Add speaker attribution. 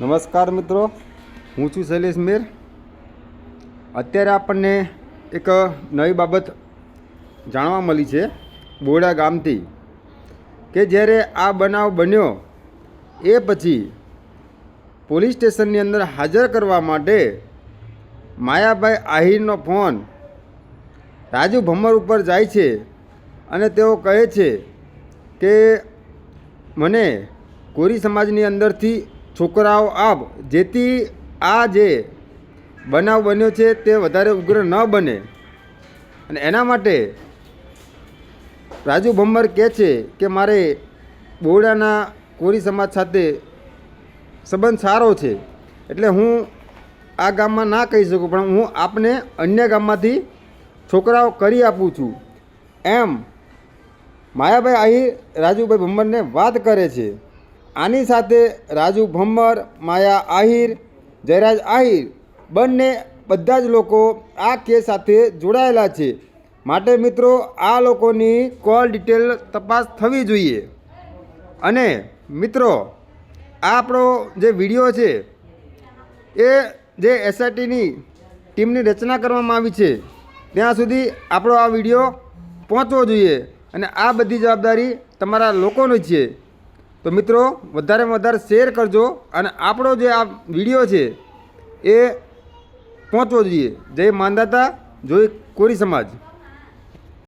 Speaker 1: નમસ્કાર મિત્રો, હું છું શૈલેષ મેર। અત્યારે આપણને એક નવી બાબત જાણવા મળી છે બોડા ગામથી કે જ્યારે આ બનાવ બન્યો એ પછી પોલીસ સ્ટેશનની અંદર હાજર કરવા માટે માયાભાઈ આહિરનો ફોન રાજુ ભમ્મર ઉપર જાય છે અને તેઓ કહે છે કે મને કોરી સમાજની અંદરથી છોકરાઓ આપ, જેથી આ જે બનાવ બન્યો છે તે વધારે ઉગ્ર ન બને। અને એના માટે રાજુ ભમ્મર કહે છે કે મારે બોરડાના કોરી સમાજ સાથે સંબંધ સારો છે, એટલે હું આ ગામમાં ના કહી શકું, પણ હું આપને અન્ય ગામમાંથી છોકરાઓ કરી આપું છું, એમ માયાભાઈ આહિર રાજુભાઈ ભમ્મરને વાત કરે છે। આની સાથે રાજુ ભમ્મર, માયા આહિર, જયરાજ આહિર બંને બધા જ લોકો આ કેસ સાથે જોડાયેલા છે। માટે મિત્રો આ લોકોની કોલ ડિટેલ તપાસ થવી જોઈએ। અને મિત્રો આ આપણો જે વિડીયો છે એ જે એસઆઈટીની ટીમની રચના કરવામાં આવી છે ત્યાં સુધી આપણો આ વિડીયો પહોંચવો જોઈએ, અને આ બધી જવાબદારી તમારા લોકોની છે। તો મિત્રો વધારેમાં વધારે શેર કરજો અને આપણો જે આ વિડીયો છે એ પહોંચવો જોઈએ। જય માંધાતા, જય કોરી સમાજ।